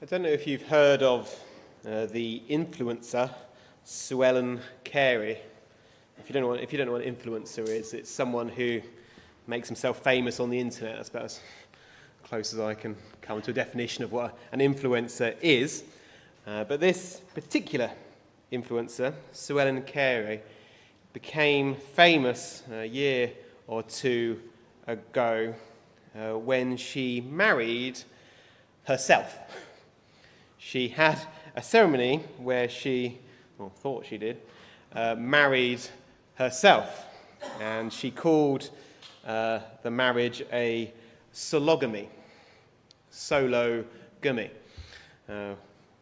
don't know if you've heard of the influencer Sue Ellen Carey. If you don't know what an influencer is, it's someone who makes himself famous on the internet. That's about as close as I can come to a definition of what an influencer is. But this particular influencer, Sue Ellen Carey, became famous a year or two ago when she married herself. She had a ceremony where she, or thought she did, married herself, and she called the marriage a sologamy,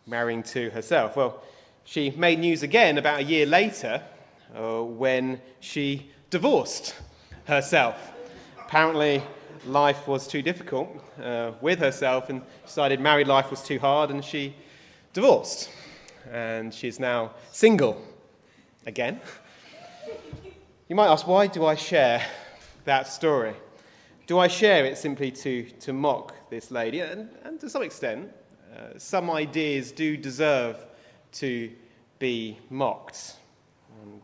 marrying to herself. Well, she made news again about a year later when she divorced herself. Apparently, life was too difficult with herself, and decided married life was too hard, and she divorced. And she's now single again. You might ask, why do I share that story? Do I share it simply to mock this lady? And to some extent, some ideas do deserve to be mocked. And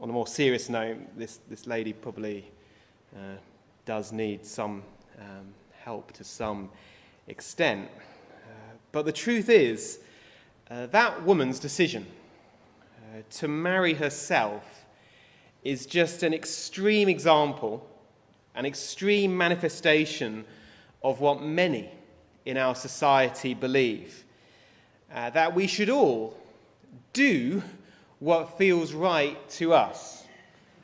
on a more serious note, this lady probably does need some help to some extent. But the truth is, that woman's decision to marry herself is just an extreme example, an extreme manifestation of what many in our society believe, that we should all do what feels right to us,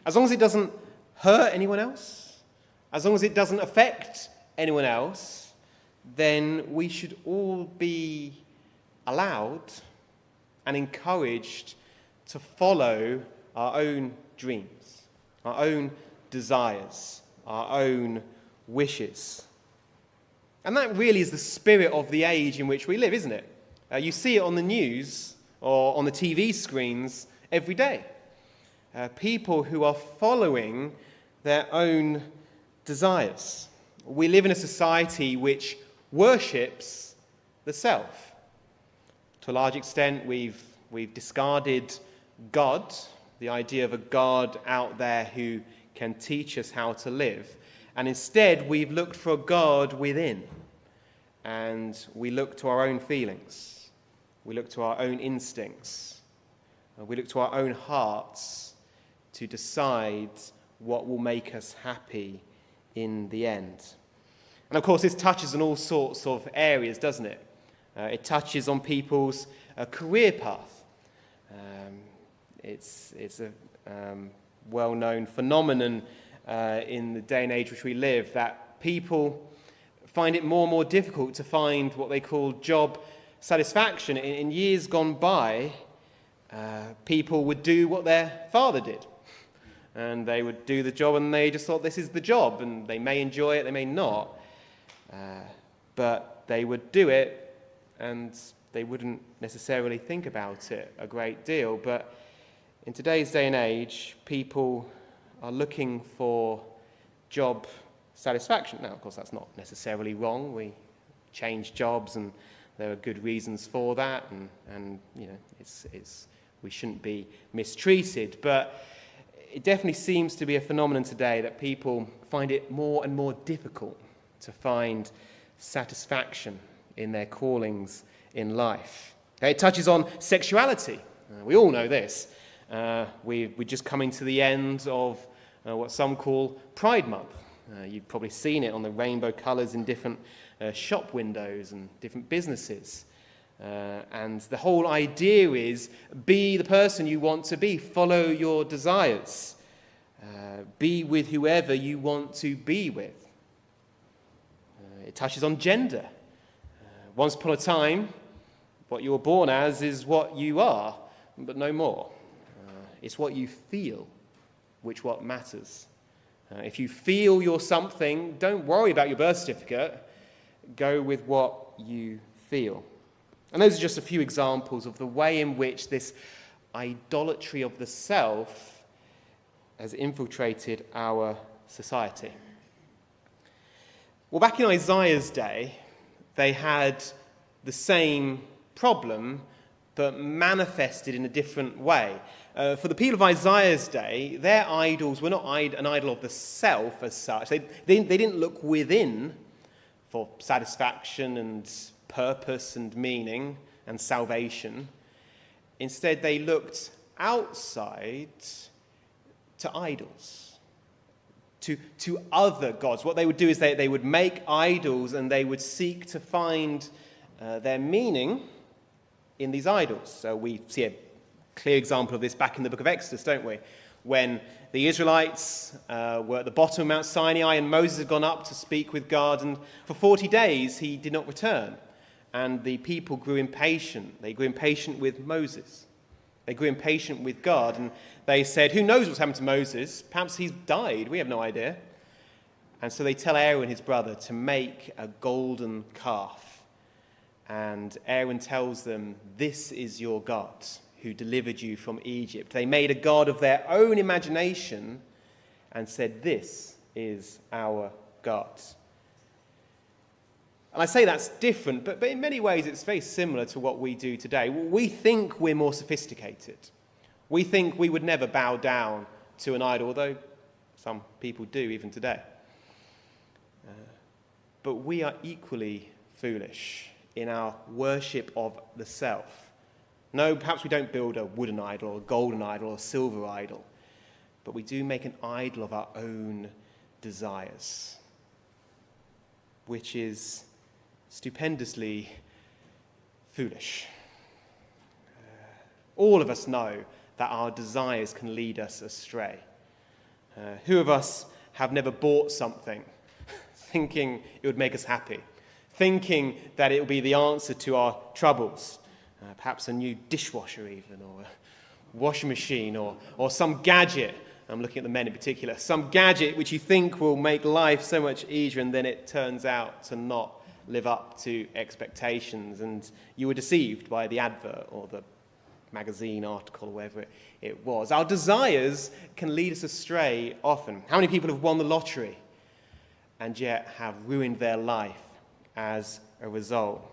as long as it doesn't hurt anyone else, as long as it doesn't affect anyone else. Then we should all be allowed and encouraged to follow our own dreams, our own desires, our own wishes. And that really is the spirit of the age in which we live, isn't it? You see it on the news or on the TV screens every day. People who are following their own desires. We live in a society which worships the self. To a large extent, we've discarded God, the idea of a God out there who can teach us how to live. And instead, we've looked for a God within. And we look to our own feelings. We look to our own instincts. We look to our own hearts to decide what will make us happy in the end. And of course, this touches on all sorts of areas, doesn't it? It touches on people's career path. It's a well-known phenomenon in the day and age which we live, that people find it more and more difficult to find what they call job satisfaction. In years gone by, people would do what their father did. And they would do the job, and they just thought, this is the job, and they may enjoy it, they may not. But they would do it, and they wouldn't necessarily think about it a great deal. But in today's day and age, people are looking for job satisfaction. Now, of course, that's not necessarily wrong. We change jobs, and there are good reasons for that, and you know, we shouldn't be mistreated. But it definitely seems to be a phenomenon today that people find it more and more difficult to find satisfaction in their callings in life. It touches on sexuality. We all know this. We're just coming to the end of what some call Pride Month. You've probably seen it on the rainbow colours in different shop windows and different businesses. And the whole idea is, be the person you want to be, follow your desires, be with whoever you want to be with. It touches on gender. Once upon a time, what you were born as is what you are, but no more. It's what you feel which what matters. If you feel you're something, don't worry about your birth certificate. Go with what you feel. And those are just a few examples of the way in which this idolatry of the self has infiltrated our society. Well, back in Isaiah's day, they had the same problem, but manifested in a different way. For the people of Isaiah's day, their idols were not an idol of the self as such. They didn't look within for satisfaction and purpose and meaning and salvation. Instead, they looked outside to idols, to other gods. What they would do is they would make idols, and they would seek to find their meaning in these idols. So we see a clear example of this back in the book of Exodus, don't we? When the Israelites were at the bottom of Mount Sinai and Moses had gone up to speak with God, and for 40 days he did not return. And the people grew impatient. They grew impatient with Moses. They grew impatient with God, and they said, who knows what's happened to Moses? Perhaps he's died. We have no idea. And so they tell Aaron, his brother, to make a golden calf. And Aaron tells them, this is your God who delivered you from Egypt. They made a god of their own imagination and said, this is our God. And I say that's different, but in many ways it's very similar to what we do today. We think we're more sophisticated. We think we would never bow down to an idol, although some people do even today. But we are equally foolish in our worship of the self. No, perhaps we don't build a wooden idol or a golden idol or a silver idol, but we do make an idol of our own desires, which is stupendously foolish. All of us know that our desires can lead us astray. Who of us have never bought something thinking it would make us happy, thinking that it will be the answer to our troubles? Perhaps a new dishwasher even, or a washing machine, or some gadget. I'm looking at the men in particular. Some gadget which you think will make life so much easier, and then it turns out to not live up to expectations, and you were deceived by the advert or the magazine article, or whatever it was. Our desires can lead us astray often. How many people have won the lottery and yet have ruined their life as a result?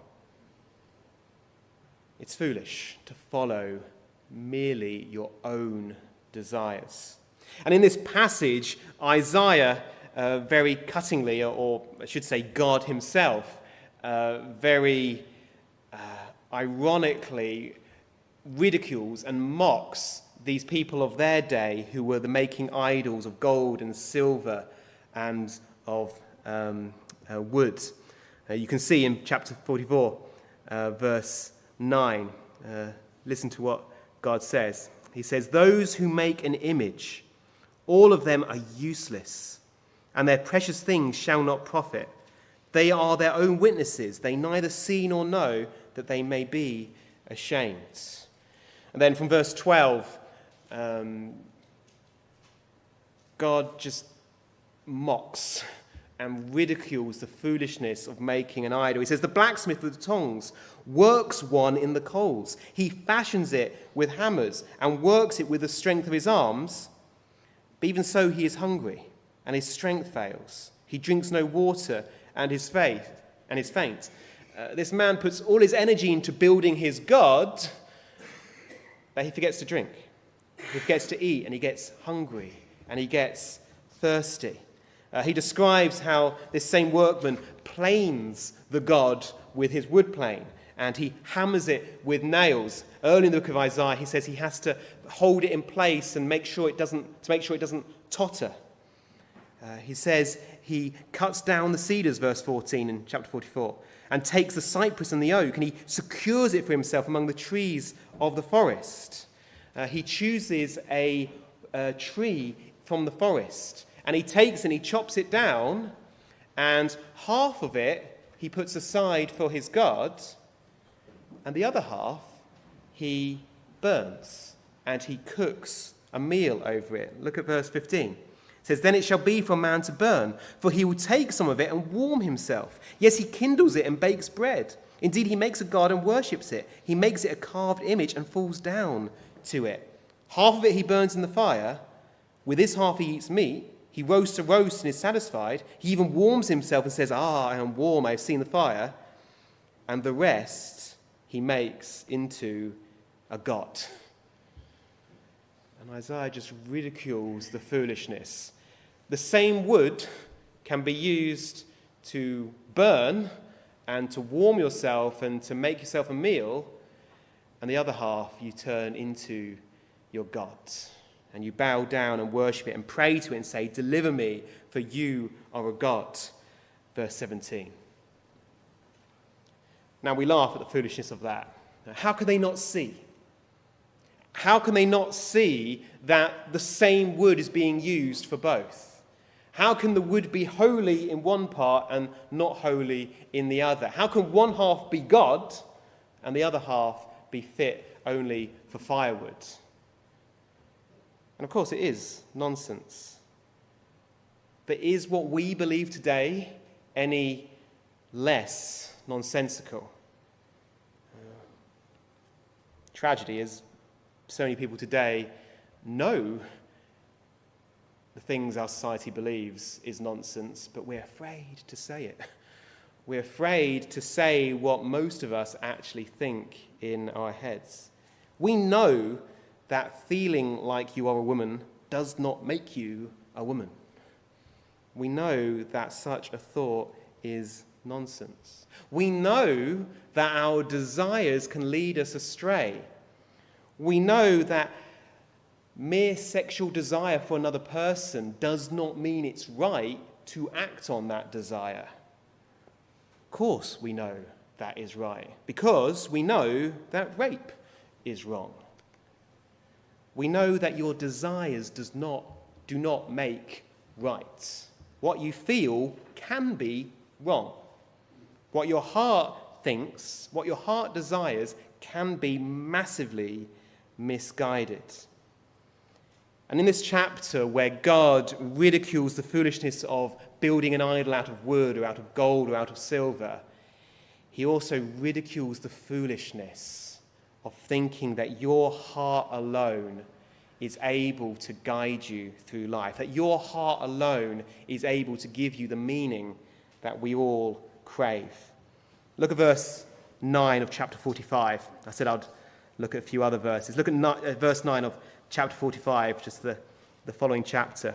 It's foolish to follow merely your own desires. And in this passage, Isaiah very cuttingly, or I should say God himself, very ironically ridicules and mocks these people of their day who were making idols of gold and silver and of wood. You can see in chapter 44, verse 9, listen to what God says. He says, those who make an image, all of them are useless, and their precious things shall not profit. They are their own witnesses. They neither see nor know, that they may be ashamed. And then from verse 12, God just mocks and ridicules the foolishness of making an idol. He says, the blacksmith with the tongs works one in the coals. He fashions it with hammers and works it with the strength of his arms. But even so he is hungry, and his strength fails. He drinks no water, and is faint. This man puts all his energy into building his God, but he forgets to drink. He forgets to eat, and he gets hungry, and he gets thirsty. He describes how this same workman planes the God with his wood plane, and he hammers it with nails. Early in the book of Isaiah, he says he has to hold it in place and make sure it doesn't totter. He says he cuts down the cedars, verse 14 in chapter 44, and takes the cypress and the oak, and he secures it for himself among the trees of the forest. He chooses a tree from the forest, and he takes and he chops it down, and half of it he puts aside for his God, and the other half he burns, and he cooks a meal over it. Look at verse 15. It says, then it shall be for a man to burn, for he will take some of it and warm himself. Yes, he kindles it and bakes bread. Indeed, he makes a god and worships it. He makes it a carved image and falls down to it. Half of it he burns in the fire. With this half he eats meat. He roasts a roast and is satisfied. He even warms himself and says, I am warm, I have seen the fire. and the rest he makes into a god. And Isaiah just ridicules the foolishness. The same wood can be used to burn and to warm yourself and to make yourself a meal, and the other half you turn into your god. And you bow down and worship it and pray to it and say, "Deliver me, for you are a god." Verse 17. Now we laugh at the foolishness of that. How can they not see? How can they not see that the same wood is being used for both? How can the wood be holy in one part and not holy in the other? How can one half be God and the other half be fit only for firewood? And of course it is nonsense. But is what we believe today any less nonsensical? Tragedy is so many people today know the things our society believes is nonsense, but we're afraid to say it. We're afraid to say what most of us actually think in our heads. We know that feeling like you are a woman does not make you a woman. We know that such a thought is nonsense. We know that our desires can lead us astray. We know that mere sexual desire for another person does not mean it's right to act on that desire. Of course we know that is right, because we know that rape is wrong. We know that your desires do not make right. What you feel can be wrong. What your heart thinks, what your heart desires, can be massively misguided. And in this chapter where God ridicules the foolishness of building an idol out of wood or out of gold or out of silver, he also ridicules the foolishness of thinking that your heart alone is able to guide you through life, that your heart alone is able to give you the meaning that we all crave. Look at verse 9 of chapter 45. I said I'd look at a few other verses. Look at verse 9 of chapter 45, just the following chapter.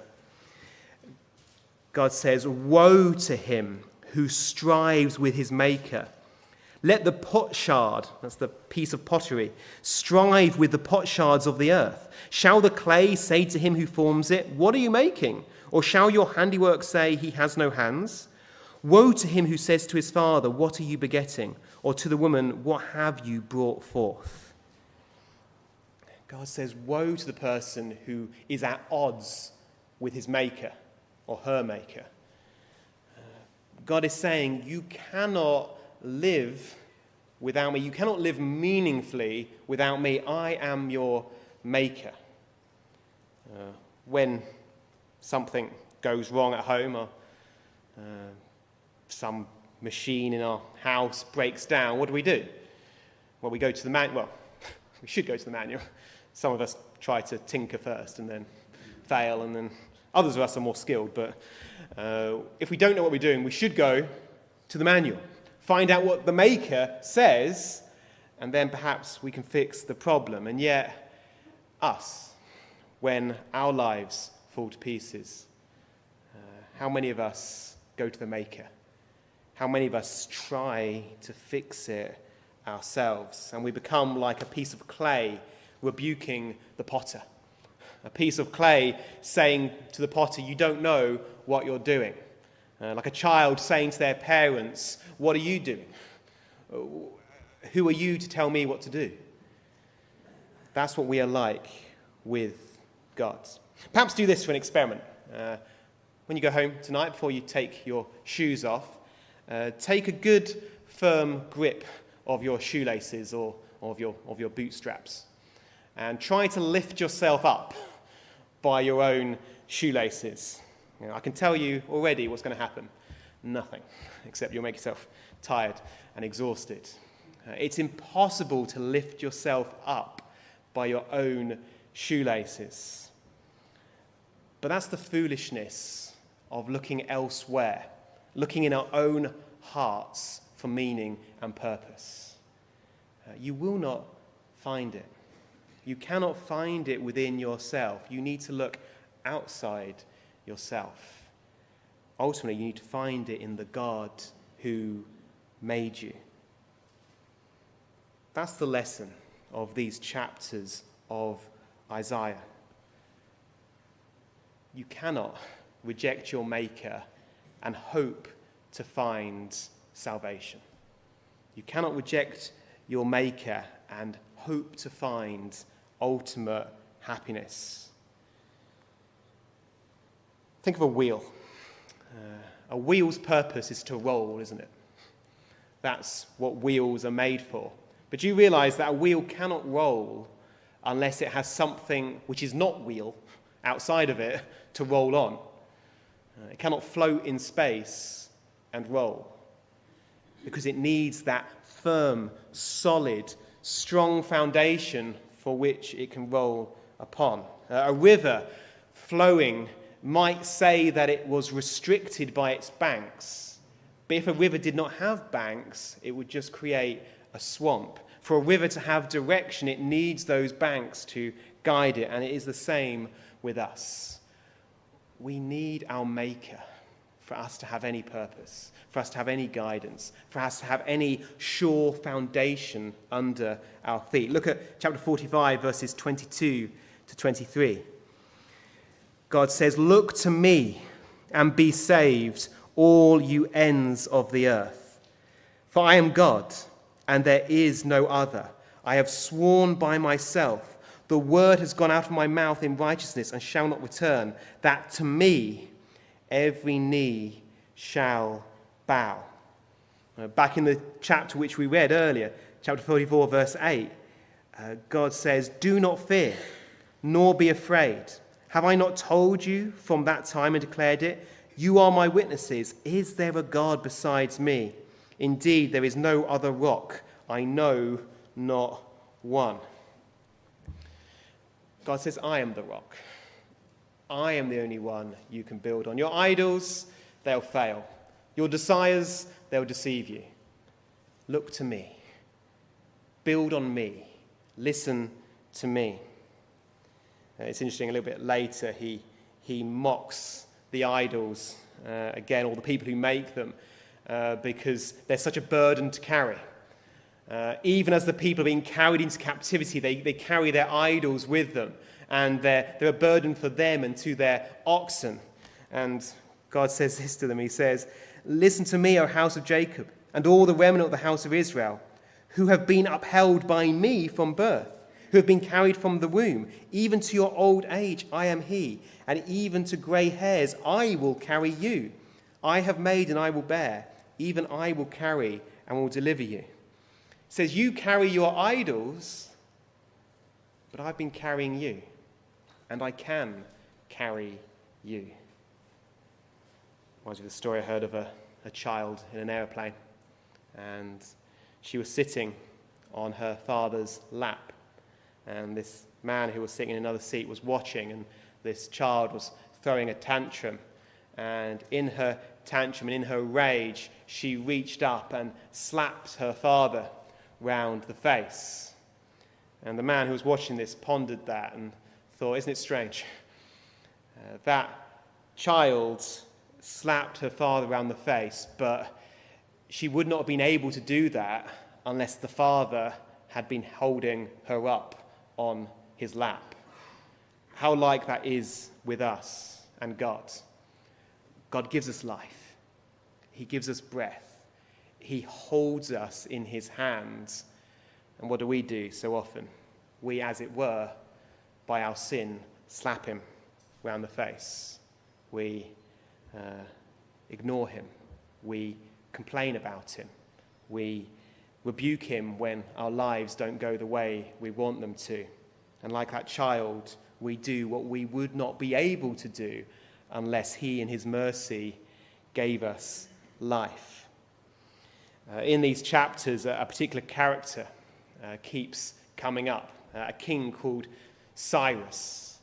God says, "Woe to him who strives with his maker. Let the potsherd," that's the piece of pottery, "strive with the potsherds of the earth. Shall the clay say to him who forms it, 'What are you making?' Or shall your handiwork say, 'He has no hands'? Woe to him who says to his father, 'What are you begetting?' Or to the woman, 'What have you brought forth?'" God says, woe to the person who is at odds with his maker or her maker. God is saying, you cannot live without me. You cannot live meaningfully without me. I am your maker. When something goes wrong at home, or some machine in our house breaks down, what do? Well, we go to the manual. Well, we should go to the manual. Some of us try to tinker first and then fail, and then others of us are more skilled. But if we don't know what we're doing, we should go to the manual, find out what the maker says, and then perhaps we can fix the problem. And yet, us, when our lives fall to pieces, how many of us go to the maker? How many of us try to fix it ourselves? And we become like a piece of clay rebuking the potter. A piece of clay saying to the potter, you don't know what you're doing. Like a child saying to their parents, what are you doing? Who are you to tell me what to do? That's what we are like with God. Perhaps do this for an experiment. When you go home tonight, before you take your shoes off, take a good firm grip of your shoelaces or of your bootstraps, and try to lift yourself up by your own shoelaces. I can tell you already what's going to happen. Nothing, except you'll make yourself tired and exhausted. It's impossible to lift yourself up by your own shoelaces. But that's the foolishness of looking elsewhere, looking in our own hearts for meaning and purpose. You will not find it. You cannot find it within yourself. You need to look outside yourself. Ultimately, you need to find it in the God who made you. That's the lesson of these chapters of Isaiah. You cannot reject your Maker and hope to find salvation. You cannot reject your Maker and hope to find ultimate happiness. Think of a wheel. A wheel's purpose is to roll, isn't it? That's what wheels are made for. But you realize that a wheel cannot roll unless it has something which is not wheel outside of it to roll on. It cannot float in space and roll because it needs that firm, solid, strong foundation for which it can roll upon. A river flowing might say that it was restricted by its banks, but if a river did not have banks, it would just create a swamp. For a river to have direction, it needs those banks to guide it, and it is the same with us. We need our Maker for us to have any purpose, for us to have any guidance, for us to have any sure foundation under our feet. Look at chapter 45, verses 22 to 23. God says, "Look to me and be saved, all you ends of the earth. For I am God, and there is no other. I have sworn by myself, the word has gone out of my mouth in righteousness and shall not return, that to me every knee shall bow." Back in the chapter which we read earlier, chapter 44, verse 8, God says, "Do not fear, nor be afraid. Have I not told you from that time and declared it? You are my witnesses. Is there a God besides me? Indeed, there is no other rock. I know not one." God says, "I am the rock. I am the only one you can build on. Your idols, they'll fail. Your desires, they'll deceive you. Look to me. Build on me. Listen to me." It's interesting, a little bit later, he mocks the idols, again, all the people who make them, because they're such a burden to carry. Even as the people are being carried into captivity, they carry their idols with them, and they're a burden for them and to their oxen. And God says this to them, he says, "Listen to me, O house of Jacob, and all the remnant of the house of Israel, who have been upheld by me from birth, who have been carried from the womb. Even to your old age I am he, and even to grey hairs I will carry you. I have made and I will bear, even I will carry and will deliver you." It says, you carry your idols, but I've been carrying you, and I can carry you. Reminds me of the story I heard of a child in an aeroplane, and she was sitting on her father's lap. And this man who was sitting in another seat was watching, and this child was throwing a tantrum. And in her tantrum and in her rage, she reached up and slapped her father round the face. And the man who was watching this pondered that and thought, isn't it strange? That child slapped her father round the face, but she would not have been able to do that unless the father had been holding her up on his lap. How like that is with us and God. God gives us life. He gives us breath. He holds us in his hands. And what do so often? We, as it were, by our sin, slap him round the face. We ignore him. We complain about him. We rebuke him when our lives don't go the way we want them to. And like that child, we do what we would not be able to do unless he in his mercy gave us life. In these chapters, a particular character keeps coming up, a king called Cyrus.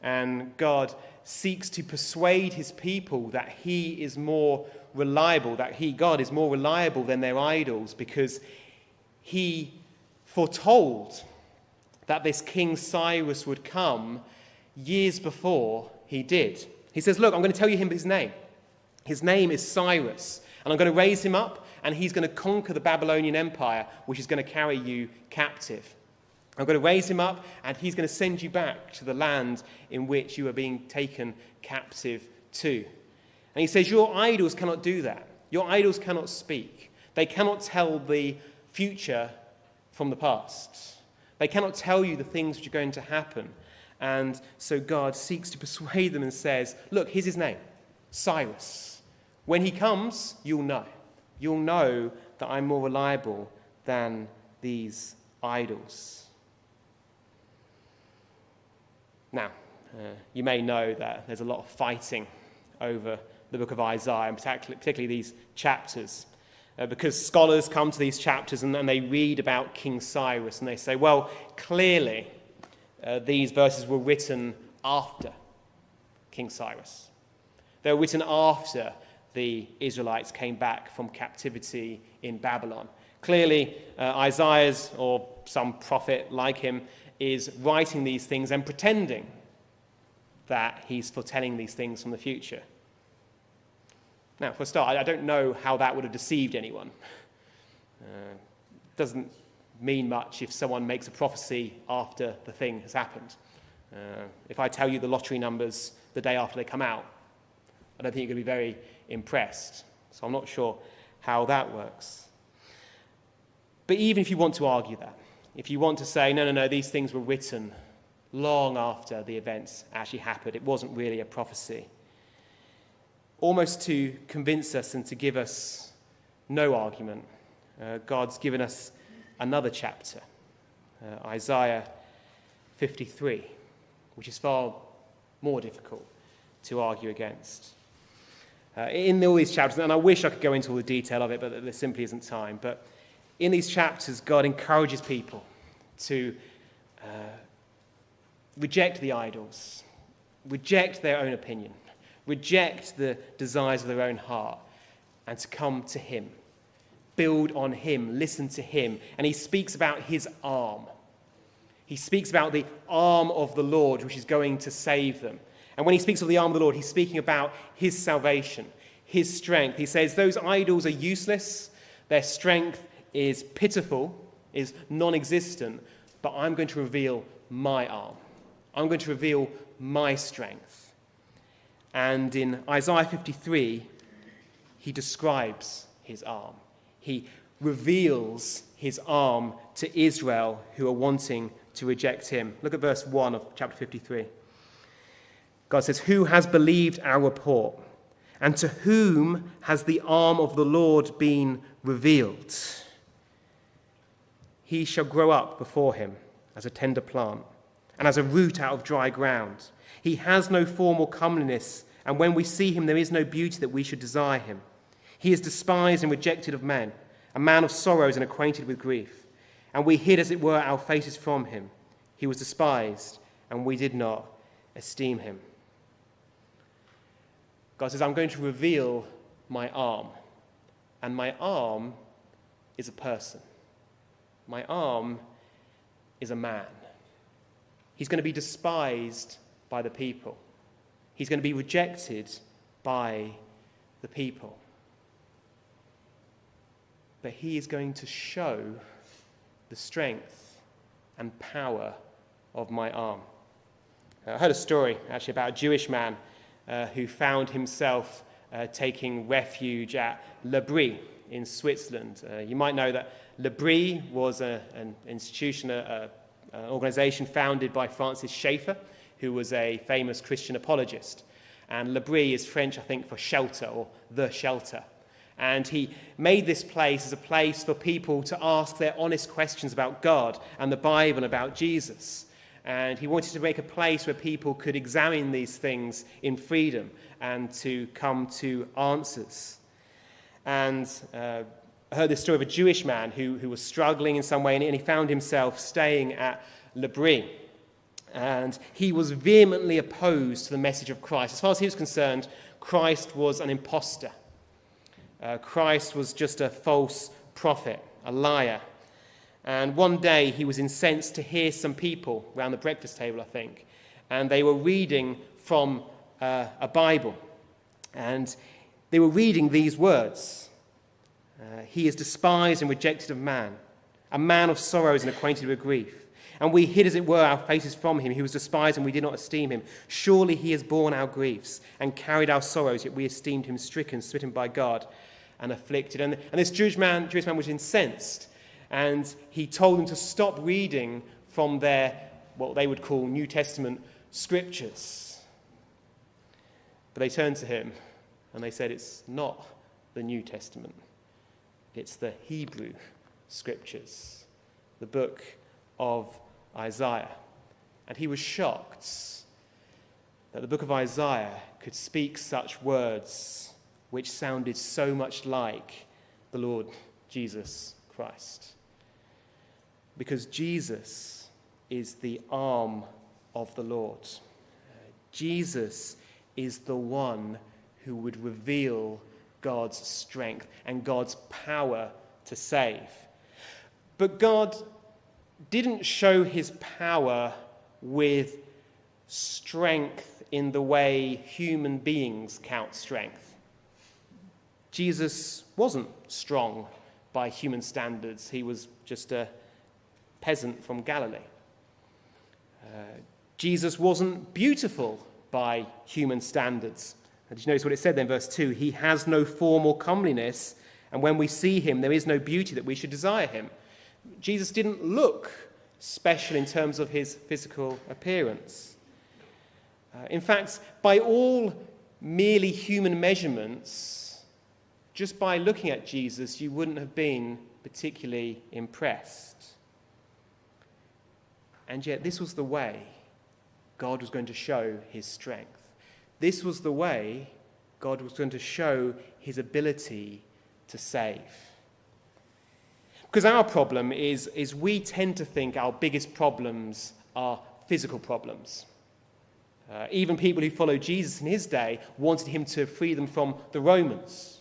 And God seeks to persuade his people that he is more reliable, that God is more reliable than their idols, because he foretold that this King Cyrus would come years before he did. He says, look, I'm going to tell you his name. His name is Cyrus, and I'm going to raise him up, and he's going to conquer the Babylonian Empire, which is going to carry you captive. I'm going to raise him up, and he's going to send you back to the land in which you are being taken captive to. And he says, your idols cannot do that. Your idols cannot speak. They cannot tell the future from the past. They cannot tell you the things which are going to happen. And so God seeks to persuade them and says, look, here's his name, Cyrus. When he comes, you'll know. You'll know that I'm more reliable than these idols. Now, you may know that there's a lot of fighting over the book of Isaiah, and particularly these chapters, because scholars come to these chapters and they read about King Cyrus, and they say, well, clearly these verses were written after King Cyrus. They were written after the Israelites came back from captivity in Babylon. Clearly, Isaiah's, or some prophet like him, is writing these things and pretending that he's foretelling these things from the future. Now, for a start, I don't know how that would have deceived anyone. Doesn't mean much if someone makes a prophecy after the thing has happened. If I tell you the lottery numbers the day after they come out, I don't think you're going to be very impressed. So I'm not sure how that works. But even if you want to argue that, if you want to say, no, these things were written long after the events actually happened, it wasn't really a prophecy, almost to convince us and to give us no argument, God's given us another chapter, Isaiah 53, which is far more difficult to argue against. In all these chapters, and I wish I could go into all the detail of it, but there simply isn't time, but in these chapters, God encourages people to reject the idols, reject their own opinion, reject the desires of their own heart, and to come to him, build on him, listen to him. And he speaks about his arm. He speaks about the arm of the Lord, which is going to save them. And when he speaks of the arm of the Lord, he's speaking about his salvation, his strength. He says those idols are useless, their strength is pitiful, is non-existent, but I'm going to reveal my arm. I'm going to reveal my strength. And in Isaiah 53, he describes his arm. He reveals his arm to Israel who are wanting to reject him. Look at verse 1 of chapter 53. God says, "Who has believed our report? And to whom has the arm of the Lord been revealed? He shall grow up before him as a tender plant, and as a root out of dry ground. He has no form or comeliness, and when we see him, there is no beauty that we should desire him. He is despised and rejected of men, a man of sorrows and acquainted with grief. And we hid, as it were, our faces from him. He was despised, and we did not esteem him." God says, I'm going to reveal my arm. And my arm is a person. My arm is a man. He's going to be despised by the people. He's going to be rejected by the people. But he is going to show the strength and power of my arm. I heard a story, actually, about a Jewish man who found himself taking refuge at L'Abri in Switzerland. You might know that L'Abri was an institution, an organization founded by Francis Schaeffer, who was a famous Christian apologist. And L'Abri is French, I think, for shelter or the shelter. And he made this place as a place for people to ask their honest questions about God and the Bible and about Jesus. And he wanted to make a place where people could examine these things in freedom and to come to answers. And I heard this story of a Jewish man who was struggling in some way, and he found himself staying at L'Abri. And he was vehemently opposed to the message of Christ. As far as he was concerned, Christ was an imposter. Christ was just a false prophet, a liar. And one day he was incensed to hear some people around the breakfast table, I think, and they were reading from a Bible. And they were reading these words. He is despised and rejected of man, a man of sorrows and acquainted with grief. And we hid, as it were, our faces from him. He was despised, and we did not esteem him. Surely he has borne our griefs and carried our sorrows, yet we esteemed him stricken, smitten by God, and afflicted. And this Jewish man was incensed, and he told them to stop reading from their, what they would call New Testament scriptures. But they turned to him, and they said, it's not the New Testament. It's the Hebrew scriptures, the book of Isaiah. And he was shocked that the book of Isaiah could speak such words which sounded so much like the Lord Jesus Christ. Because Jesus is the arm of the Lord. Jesus is the one who would reveal God's strength and God's power to save. But God didn't show his power with strength in the way human beings count strength. Jesus wasn't strong by human standards. He was just a peasant from Galilee. Jesus wasn't beautiful by human standards. And did you notice what it said then, verse 2? He has no form or comeliness, and when we see him, there is no beauty that we should desire him. Jesus didn't look special in terms of his physical appearance. In fact, by all merely human measurements, just by looking at Jesus, you wouldn't have been particularly impressed. And yet this was the way God was going to show his strength. This was the way God was going to show his ability to save. Because our problem is we tend to think our biggest problems are physical problems. Even people who followed Jesus in his day wanted him to free them from the Romans.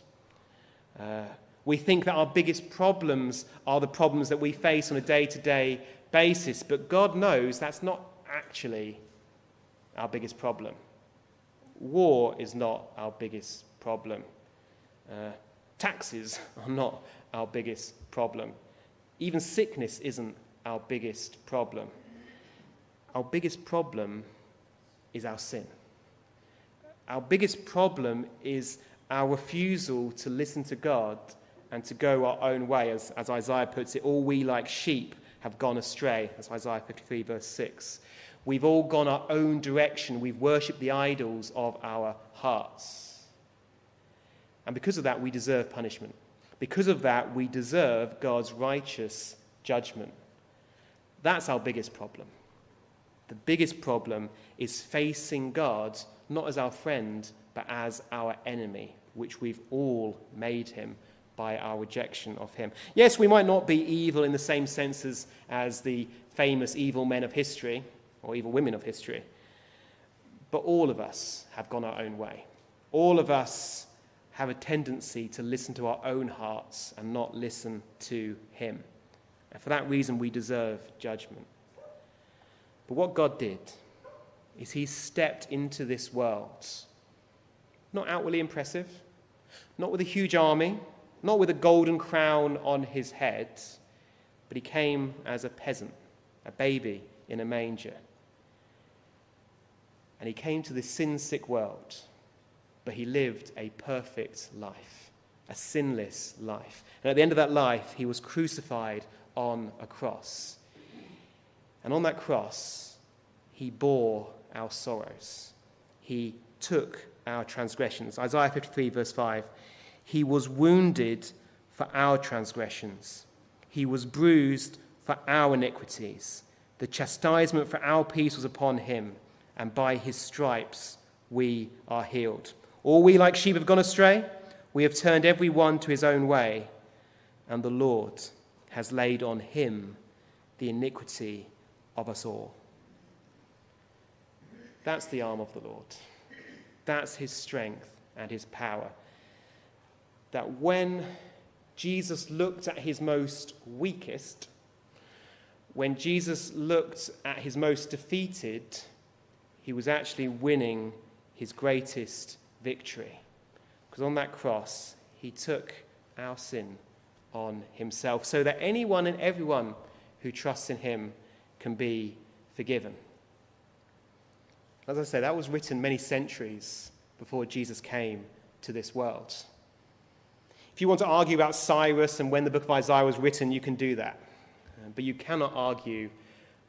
We think that our biggest problems are the problems that we face on a day-to-day basis, but God knows that's not actually our biggest problem. War is not our biggest problem. Taxes are not our biggest problem. Even sickness isn't our biggest problem. Our biggest problem is our sin. Our biggest problem is our refusal to listen to God and to go our own way. As Isaiah puts it, all we like sheep have gone astray. That's Isaiah 53, verse 6. We've all gone our own direction. We've worshipped the idols of our hearts. And because of that, we deserve punishment. Because of that, we deserve God's righteous judgment. That's our biggest problem. The biggest problem is facing God not as our friend, but as our enemy, which we've all made him by our rejection of him. Yes, we might not be evil in the same senses as the famous evil men of history, or evil women of history, but all of us have gone our own way. All of us have a tendency to listen to our own hearts and not listen to him. And for that reason, we deserve judgment. But what God did is he stepped into this world, not outwardly impressive, not with a huge army, not with a golden crown on his head, but he came as a peasant, a baby in a manger. And he came to this sin-sick world, but he lived a perfect life, a sinless life. And at the end of that life, he was crucified on a cross. And on that cross, he bore our sorrows. He took our transgressions. Isaiah 53, verse 5, he was wounded for our transgressions. He was bruised for our iniquities. The chastisement for our peace was upon him, and by his stripes we are healed. All we like sheep have gone astray. We have turned every one to his own way, and the Lord has laid on him the iniquity of us all. That's the arm of the Lord. That's his strength and his power. that when Jesus looked at his most weakest, when Jesus looked at his most defeated, he was actually winning his greatest victory. Because on that cross, he took our sin on himself so that anyone and everyone who trusts in him can be forgiven. As I say, that was written many centuries before Jesus came to this world. If you want to argue about Cyrus and when the book of Isaiah was written, you can do that. But you cannot argue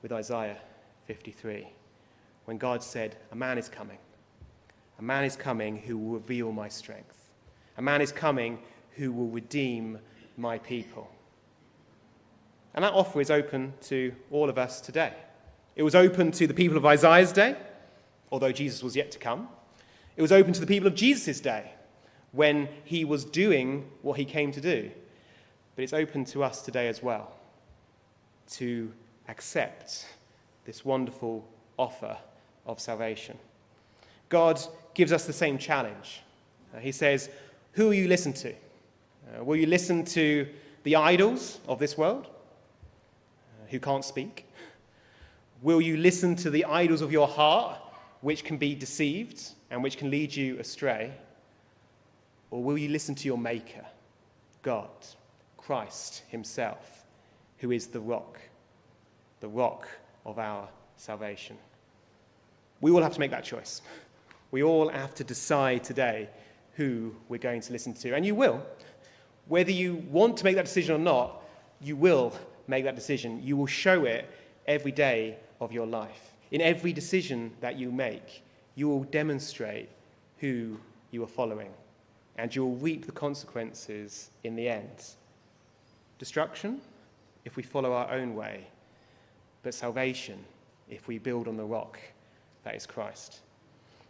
with Isaiah 53, when God said, a man is coming. A man is coming who will reveal my strength. A man is coming who will redeem my people. And that offer is open to all of us today. It was open to the people of Isaiah's day, although Jesus was yet to come. It was open to the people of Jesus' day, when he was doing what he came to do. But it's open to us today as well, to accept this wonderful offer of salvation. God gives us the same challenge. He says, who will you listen to? Will you listen to the idols of this world who can't speak? Will you listen to the idols of your heart, which can be deceived and which can lead you astray? Or will you listen to your Maker, God, Christ himself, who is the rock of our salvation? We all have to make that choice. We all have to decide today who we're going to listen to. And you will. Whether you want to make that decision or not, you will make that decision. You will show it every day of your life. In every decision that you make, you will demonstrate who you are following. And you will reap the consequences in the end. Destruction, if we follow our own way. But salvation, if we build on the rock that is Christ.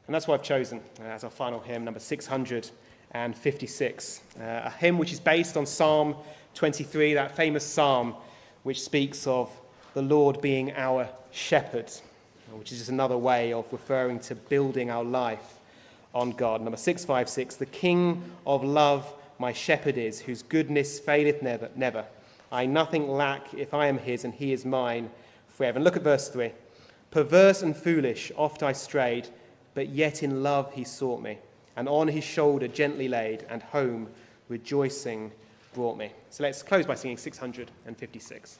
And that's what I've chosen as our final hymn, number 656. A hymn which is based on Psalm 23, that famous psalm which speaks of the Lord being our shepherd, which is just another way of referring to building our life on God. Number 656, the King of love my shepherd is, whose goodness faileth never. I nothing lack if I am his, and he is mine forever. And look at verse 3. Perverse and foolish oft I strayed, but yet in love he sought me, and on his shoulder gently laid, and home rejoicing brought me. So let's close by singing 656.